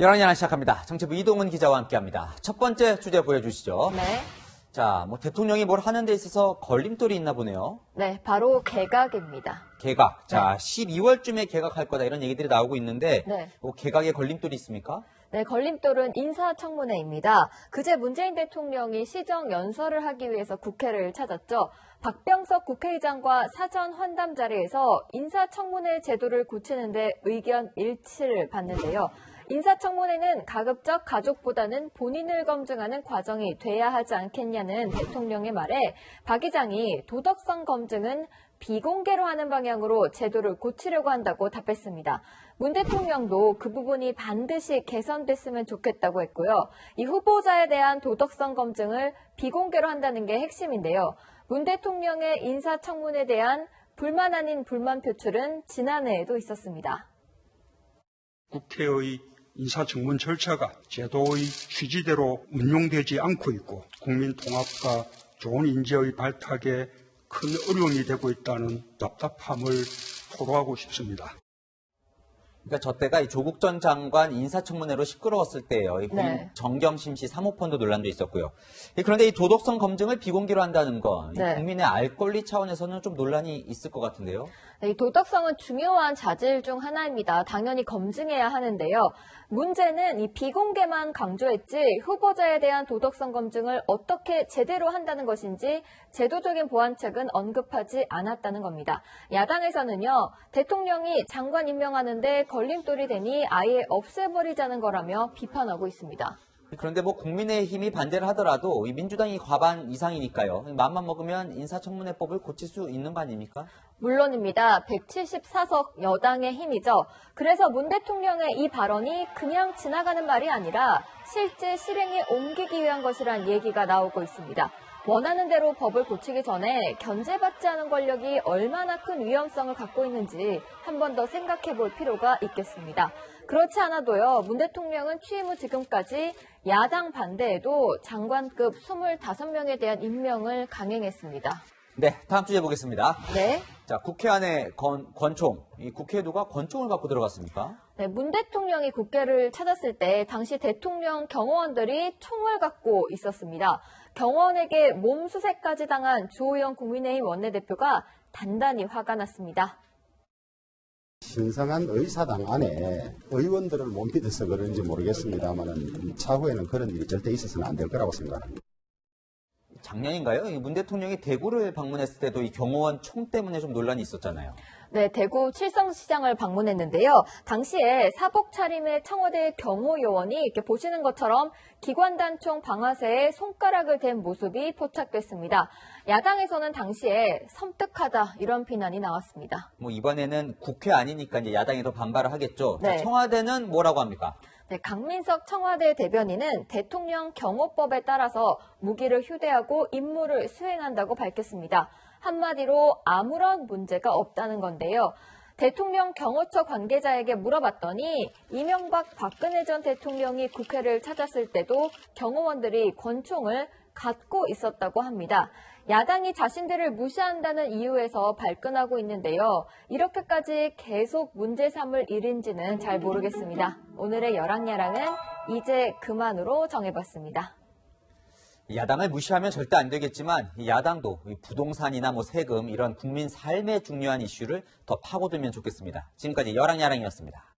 열한야랑 시작합니다. 정치부 이동은 기자와 함께합니다. 첫 번째 주제 보여주시죠. 네. 자, 대통령이 뭘 하는 데 있어서 걸림돌이 있나 보네요. 네, 바로 개각입니다. 개각. 자, 12월쯤에 개각할 거다 이런 얘기들이 나오고 있는데 네. 개각에 걸림돌이 있습니까? 네, 걸림돌은 인사청문회입니다. 그제 문재인 대통령이 시정 연설을 하기 위해서 국회를 찾았죠. 박병석 국회의장과 사전 환담 자리에서 인사청문회 제도를 고치는 데 의견 일치를 봤는데요. 인사청문회는 가급적 가족보다는 본인을 검증하는 과정이 돼야 하지 않겠냐는 대통령의 말에 박 의장이 도덕성 검증은 비공개로 하는 방향으로 제도를 고치려고 한다고 답했습니다. 문 대통령도 그 부분이 반드시 개선됐으면 좋겠다고 했고요. 이 후보자에 대한 도덕성 검증을 비공개로 한다는 게 핵심인데요. 문 대통령의 인사청문회에 대한 불만 아닌 불만 표출은 지난해에도 있었습니다. 국회의 인사청문 절차가 제도의 취지대로 운용되지 않고 있고 국민 통합과 좋은 인재의 발탁에 큰 어려움이 되고 있다는 답답함을 토로하고 싶습니다. 그러니까 저 때가 이 조국 전 장관 인사청문회로 시끄러웠을 때예요. 이 네. 정경심 씨 사모펀드 논란도 있었고요. 그런데 이 도덕성 검증을 비공개로 한다는 건 네. 국민의 알 권리 차원에서는 좀 논란이 있을 것 같은데요. 네, 이 도덕성은 중요한 자질 중 하나입니다. 당연히 검증해야 하는데요. 문제는 이 비공개만 강조했지 후보자에 대한 도덕성 검증을 어떻게 제대로 한다는 것인지 제도적인 보완책은 언급하지 않았다는 겁니다. 야당에서는요, 대통령이 장관 임명하는데 걸림돌이 되니 아예 없애버리자는 거라며 비판하고 있습니다. 그런데 국민의힘이 반대를 하더라도 이 민주당이 과반 이상이니까요. 맘만 먹으면 인사청문회법을 고칠 수 있는 거 아닙니까? 물론입니다. 174석 여당의 힘이죠. 그래서 문 대통령의 이 발언이 그냥 지나가는 말이 아니라 실제 실행에 옮기기 위한 것이란 얘기가 나오고 있습니다. 원하는 대로 법을 고치기 전에 견제받지 않은 권력이 얼마나 큰 위험성을 갖고 있는지 한 번 더 생각해 볼 필요가 있겠습니다. 그렇지 않아도요, 문 대통령은 취임 후 지금까지 야당 반대에도 장관급 25명에 대한 임명을 강행했습니다. 네, 다음 주제 보겠습니다. 네. 자, 국회 안에 권총. 이 국회에 누가 권총을 갖고 들어갔습니까? 네, 문 대통령이 국회를 찾았을 때 당시 대통령 경호원들이 총을 갖고 있었습니다. 경호원에게 몸수색까지 당한 주호영 국민의힘 원내대표가 단단히 화가 났습니다. 신성한 의사당 안에 의원들을 못 믿어서 그런지 모르겠습니다만 차후에는 그런 일이 절대 있어서는 안 될 거라고 생각합니다. 작년인가요? 문 대통령이 대구를 방문했을 때도 이 경호원 총 때문에 좀 논란이 있었잖아요. 네, 대구 칠성시장을 방문했는데요. 당시에 사복 차림의 청와대 경호요원이 이렇게 보시는 것처럼 기관단총 방아쇠에 손가락을 댄 모습이 포착됐습니다. 야당에서는 당시에 섬뜩하다 이런 비난이 나왔습니다. 이번에는 국회 아니니까 이제 야당이 더 반발을 하겠죠. 네. 자, 청와대는 뭐라고 합니까? 네, 강민석 청와대 대변인은 대통령 경호법에 따라서 무기를 휴대하고 임무를 수행한다고 밝혔습니다. 한마디로 아무런 문제가 없다는 건데요. 대통령 경호처 관계자에게 물어봤더니 이명박 박근혜 전 대통령이 국회를 찾았을 때도 경호원들이 권총을 갖고 있었다고 합니다. 야당이 자신들을 무시한다는 이유에서 발끈하고 있는데요. 이렇게까지 계속 문제 삼을 일인지는 잘 모르겠습니다. 오늘의 열왕야랑은 이제 그만으로 정해봤습니다. 야당을 무시하면 절대 안 되겠지만 이 야당도 부동산이나 세금 이런 국민 삶에 중요한 이슈를 더 파고들면 좋겠습니다. 지금까지 열왕야랑이었습니다.